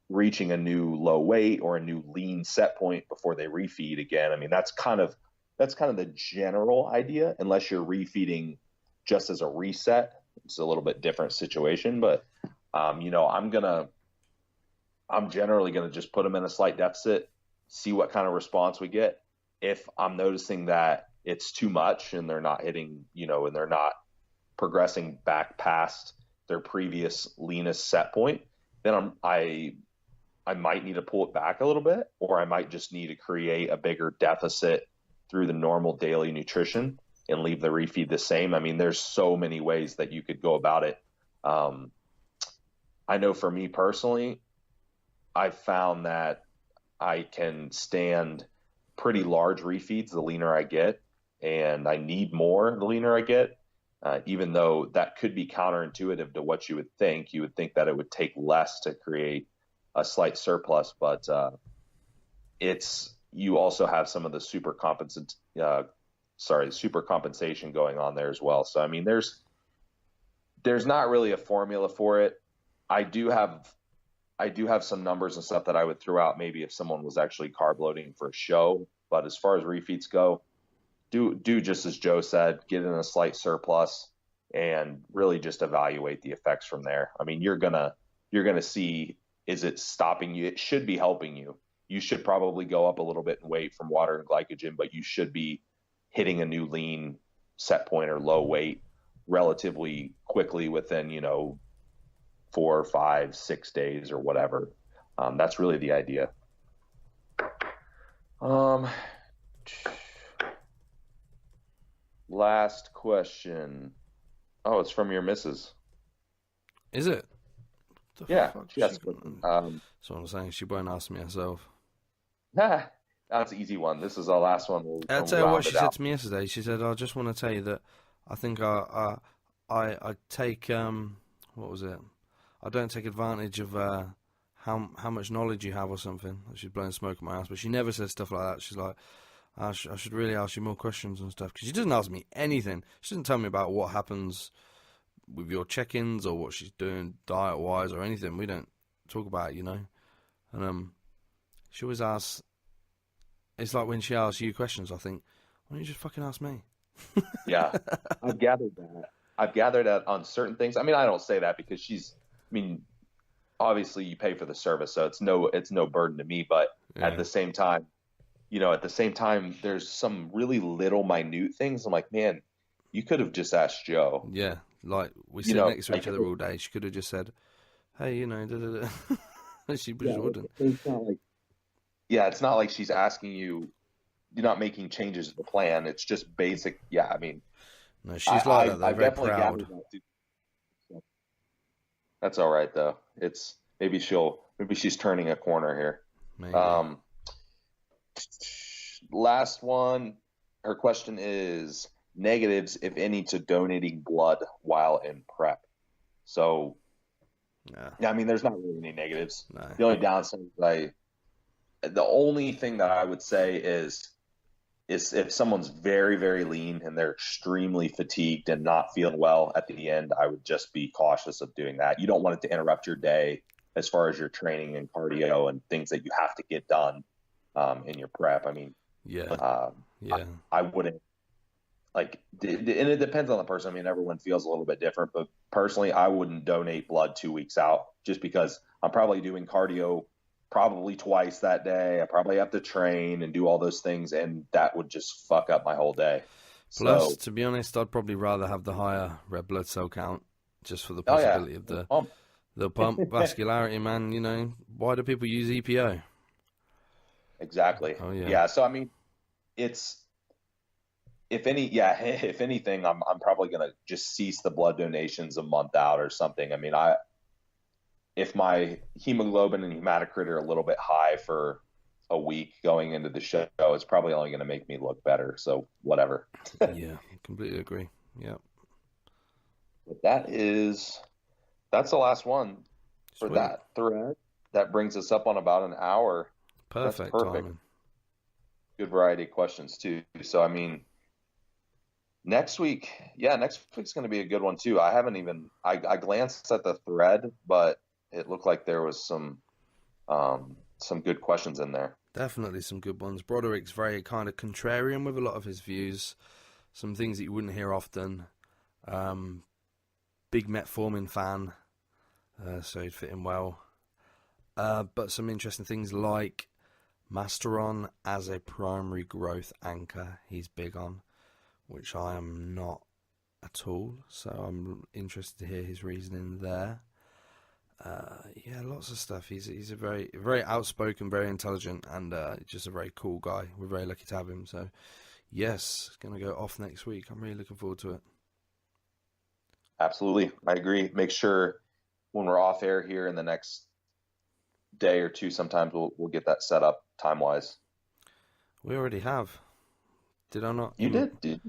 reaching a new low weight or a new lean set point before they refeed again. I mean, that's kind of the general idea, unless you're refeeding just as a reset. It's a little bit different situation, but I'm generally gonna just put them in a slight deficit, see what kind of response we get. If I'm noticing that it's too much and they're not hitting, and they're not progressing back past their previous leanest set point, then I might need to pull it back a little bit, or I might just need to create a bigger deficit through the normal daily nutrition and leave the refeed the same. I mean, there's so many ways that you could go about it. I know for me personally, I found that I can stand pretty large refeeds the leaner I get, and I need more the leaner I get, even though that could be counterintuitive to what you would think. You would think that it would take less to create a slight surplus, but you also have some of the super compensation going on there as well. So, I mean, there's not really a formula for it. I do have some numbers and stuff that I would throw out maybe if someone was actually carb loading for a show. But as far as refeeds go, do just as Joe said, get in a slight surplus and really just evaluate the effects from there. I mean, you're gonna see, is it stopping you? It should be helping you. you should probably go up a little bit in weight from water and glycogen, but you should be hitting a new lean set point or low weight relatively quickly within, 4, 5, 6 days or whatever. That's really the idea. Last question. Oh, it's from your missus. Is it? Yeah. Yes. So I'm saying she won't ask me herself. That's an easy one. This is our last one. I'll tell you what she said to me yesterday. She said, "I just want to tell you that I think I take what was it? I don't take advantage of how much knowledge you have or something." She's blowing smoke in my ass, but she never says stuff like that. She's like, I should really ask you more questions and stuff, because she doesn't ask me anything. She doesn't tell me about what happens with your check-ins or what she's doing diet-wise or anything. We don't talk about it, And she always asks. It's like when she asks you questions, I think, why don't you just fucking ask me? Yeah, I've gathered that. I've gathered that on certain things. I mean, I don't say that because obviously you pay for the service, so it's no burden to me. But at the same time, there's some really little minute things. I'm like, man, you could have just asked Joe. Yeah, like we sit next to each other all day. She could have just said, hey, she wouldn't. It's not like she's asking you. You're not making changes to the plan. It's just basic. Yeah, I mean, no, she's like that. They're very proud. That's all right though. It's maybe she's turning a corner here. Maybe. Last one. Her question is negatives, if any, to donating blood while in prep. So, yeah, I mean, there's not really any negatives. No. The only downside the only thing that I would say is if someone's very, very lean and they're extremely fatigued and not feeling well at the end, I would just be cautious of doing that. You don't want it to interrupt your day as far as your training and cardio and things that you have to get done in your prep. I mean, I wouldn't and it depends on the person. I mean, everyone feels a little bit different, but personally, I wouldn't donate blood 2 weeks out just because I'm probably doing cardio probably twice that day. I probably have to train and do all those things, and that would just fuck up my whole day. Plus, to be honest, I'd probably rather have the higher red blood cell count just for the possibility of the pump vascularity, man. Why do people use EPO? Exactly. Oh, yeah. Yeah. So, I mean, if anything, I'm probably going to just cease the blood donations a month out or something. I mean, if my hemoglobin and hematocrit are a little bit high for a week going into the show, it's probably only going to make me look better. So whatever. Yeah, completely agree. Yeah. But that's the last one for that thread. That brings us up on about an hour. Perfect. Timing. Good variety of questions too. So, I mean, next week's going to be a good one too. I glanced at the thread, but it looked like there was some good questions in there. Definitely some good ones. Broderick's very kind of contrarian with a lot of his views. Some things that you wouldn't hear often. Big metformin fan, so he'd fit in well. But some interesting things like Masteron as a primary growth anchor, he's big on, which I am not at all. So I'm interested to hear his reasoning there. Lots of stuff. He's a very, very outspoken, very intelligent, and just a very cool guy. We're very lucky to have him. So, yes, it's going to go off next week. I'm really looking forward to it. Absolutely. I agree. Make sure when we're off air here in the next day or two, sometimes we'll get that set up time-wise. We already have. Did I not? You did?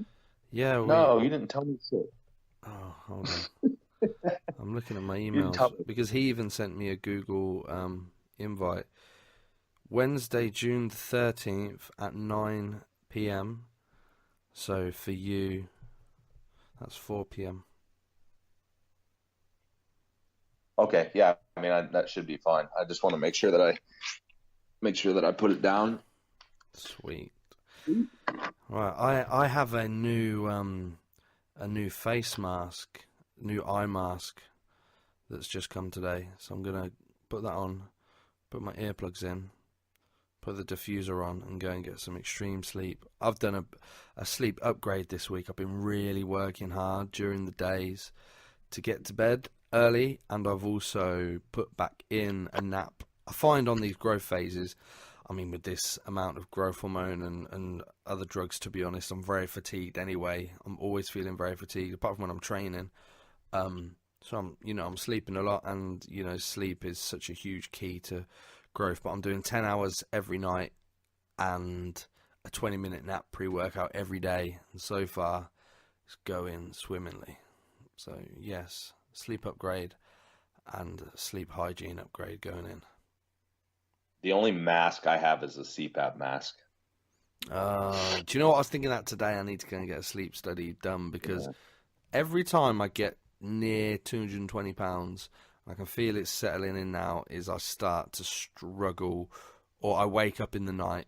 Yeah. No, you didn't tell me so. Oh, hold on. I'm looking at my emails because he even sent me a Google invite. Wednesday, June 13th at 9 p.m. So for you, that's 4 p.m. Okay, yeah. I mean, that should be fine. I just want to make sure that I put it down. Sweet. Right, I have a new face mask. New eye mask that's just come today, so I'm gonna put that on, put my earplugs in, put the diffuser on, and go and get some extreme sleep. I've done a sleep upgrade this week. I've been really working hard during the days to get to bed early, and I've also put back in a nap. I find on these growth phases, I mean, with this amount of growth hormone and other drugs, to be honest, I'm very fatigued anyway. I'm always feeling very fatigued, apart from when I'm training. So I'm sleeping a lot, and sleep is such a huge key to growth. But I'm doing 10 hours every night and a 20-minute nap pre-workout every day, and so far it's going swimmingly. So yes, sleep upgrade and sleep hygiene upgrade going in. The only mask I have is a CPAP mask. Do you know what I was thinking that today? I need to go and get a sleep study done, because every time I get near 220 pounds, I can feel it settling in now, is I start to struggle, or I wake up in the night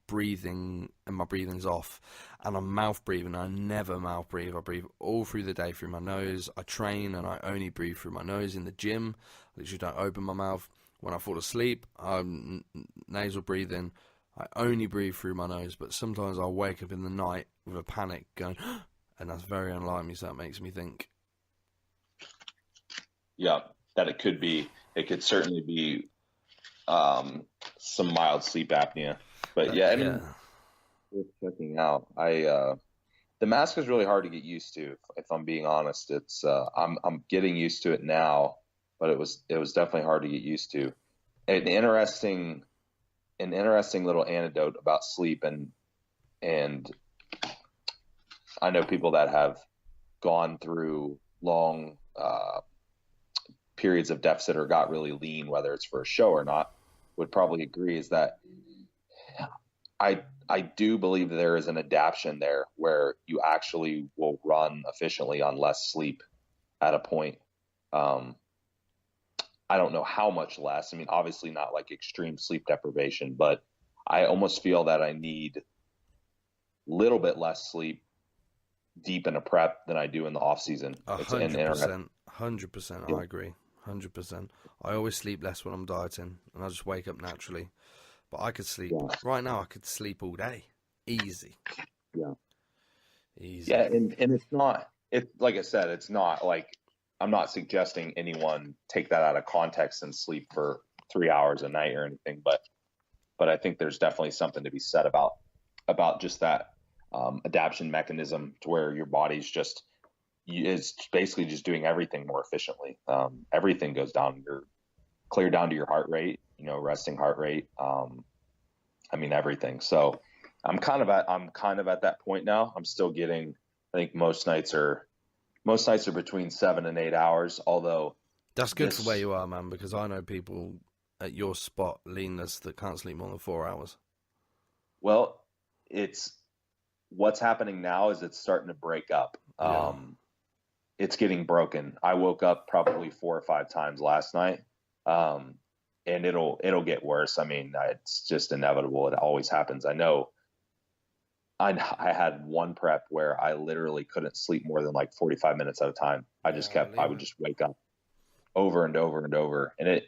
breathing and my breathing's off, and I'm mouth breathing. I never mouth breathe. I breathe all through the day through my nose. I train and I only breathe through my nose in the gym. I literally don't open my mouth. When I fall asleep, I'm nasal breathing. I only breathe through my nose, but sometimes I'll wake up in the night with a panic going, and that's very unlike me, so that makes me think. Yeah, that it could certainly be some mild sleep apnea. But worth checking out. The mask is really hard to get used to, if I'm being honest. It's I'm getting used to it now, but it was definitely hard to get used to. An interesting little anecdote about sleep, and I know people that have gone through long periods of deficit or got really lean, whether it's for a show or not, would probably agree, is that I do believe there is an adaptation there where you actually will run efficiently on less sleep at a point. I don't know how much less. I mean, obviously not like extreme sleep deprivation, but I almost feel that I need a little bit less sleep deep in a prep than I do in the off season. 100%. I agree. 100%. I always sleep less when I'm dieting, and I just wake up naturally. But I could sleep right now. I could sleep all day, easy. Yeah, easy. Yeah, and it's not. It, like I said, it's not like, I'm not suggesting anyone take that out of context and sleep for 3 hours a night or anything. But I think there's definitely something to be said about just that adaptation mechanism, to where your body's is basically just doing everything more efficiently. Everything goes down. You're clear down to your heart rate, resting heart rate. I mean, everything. So I'm kind of at that point now. I'm still getting, I think most nights are between 7 and 8 hours, although that's good for where you are, man, because I know people at your spot, leanness, that can't sleep more than 4 hours. Well, what's happening now is it's starting to break up. Yeah. It's getting broken. I woke up probably 4 or 5 times last night. And it'll get worse. I mean, it's just inevitable. It always happens. I know I had one prep where I literally couldn't sleep more than like 45 minutes at a time. I would just wake up over and over and over. And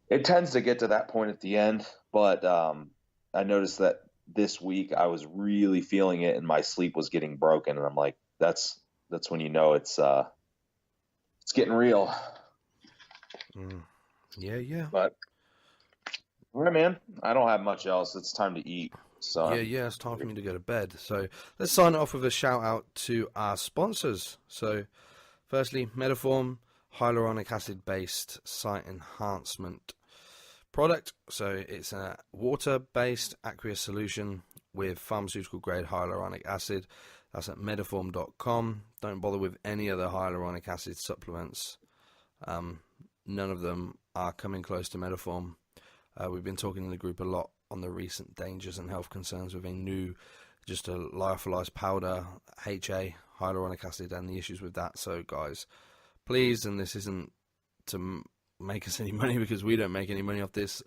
it tends to get to that point at the end. But I noticed that this week I was really feeling it, and my sleep was getting broken. And I'm like, that's when it's getting real. Yeah. But all right, man, I don't have much else. It's time to eat. So yeah, it's time for me to go to bed. So let's sign it off with a shout out to our sponsors. So firstly, Mediphorm, hyaluronic acid based site enhancement product. So it's a water based aqueous solution with pharmaceutical grade hyaluronic acid. That's at mediphorm.com. Don't bother with any other hyaluronic acid supplements. None of them are coming close to Mediphorm. We've been talking in the group a lot on the recent dangers and health concerns with a new, just a lyophilized powder, HA, hyaluronic acid, and the issues with that. So guys, please, and this isn't to make us any money, because we don't make any money off this,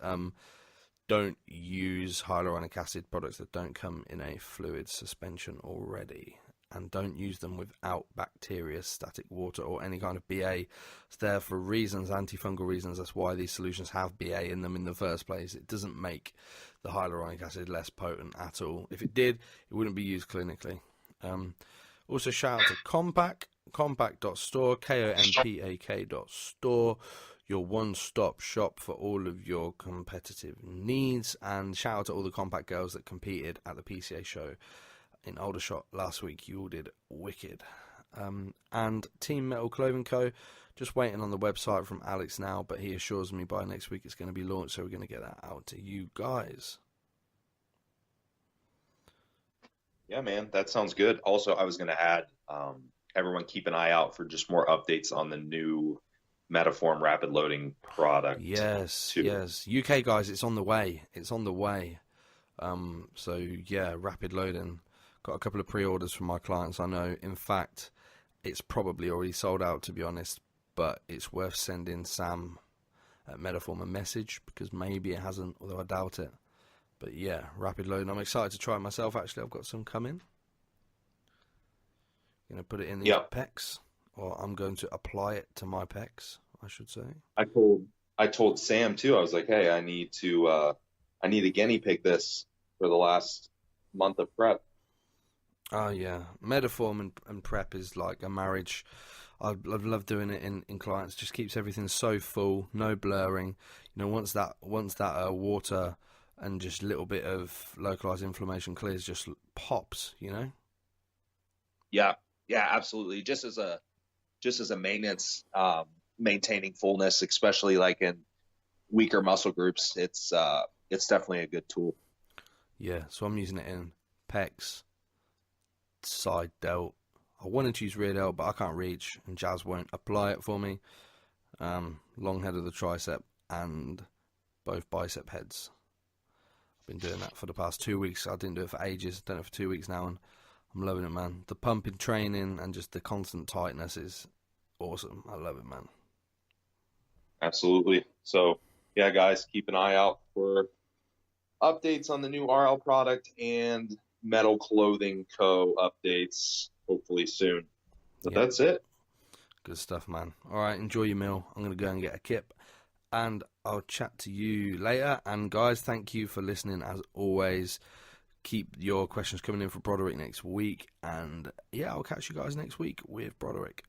don't use hyaluronic acid products that don't come in a fluid suspension already. and don't use them without bacteria, static water, or any kind of BA. It's there for reasons, antifungal reasons. That's why these solutions have BA in them in the first place. It doesn't make the hyaluronic acid less potent at all. If it did, it wouldn't be used clinically. Also, shout out to KOMPAK, KOMPAK.store, KOMPAK.store, your one-stop shop for all of your competitive needs. And shout out to all the KOMPAK girls that competed at the PCA show in Aldershot last week. You all did wicked. And Team Metal Clothing Co. Just waiting on the website from Alex now, but he assures me by next week it's going to be launched, so we're going to get that out to you guys. Yeah, man, that sounds good. Also, I was going to add, everyone keep an eye out for just more updates on the new Mediphorm rapid loading product. Yes, yes. UK guys, it's on the way. It's on the way. So yeah, rapid loading. Got a couple of pre-orders from my clients, I know. In fact, it's probably already sold out, to be honest, but it's worth sending Sam at Mediphorm a message, because maybe it hasn't, although I doubt it. But yeah, rapid loading. I'm excited to try it myself, actually. I've got some coming. I'm going to put it in these pecs, or I'm going to apply it to my pecs, I should say. I told Sam too. I was like, hey, I need to guinea pig this for the last month of prep. Oh yeah, Mediphorm and prep is like a marriage. I love doing it in clients. Just keeps everything so full, no blurring. You know, once that water and just a little bit of localized inflammation clears, just pops. You know. Yeah, absolutely. Just as a maintenance, maintaining fullness, especially like in weaker muscle groups, it's definitely a good tool. Yeah, so I'm using it in pecs, side delt. I wanted to use rear delt, but I can't reach, and Jazz won't apply it for me. Long head of the tricep and both bicep heads. I've been doing that for the past 2 weeks. I didn't do it for ages. Done it for 2 weeks now, and I'm loving it, man. The pumping training and just the constant tightness is awesome. I love it, man. Absolutely. So, yeah, guys, keep an eye out for updates on the new RL product and Metal Clothing Co. updates, hopefully soon. But that's it. Good stuff, man. All right, enjoy your meal. I'm going to go and get a kip, and I'll chat to you later. And guys, thank you for listening as always. Keep your questions coming in for Broderick next week, and yeah, I'll catch you guys next week with Broderick.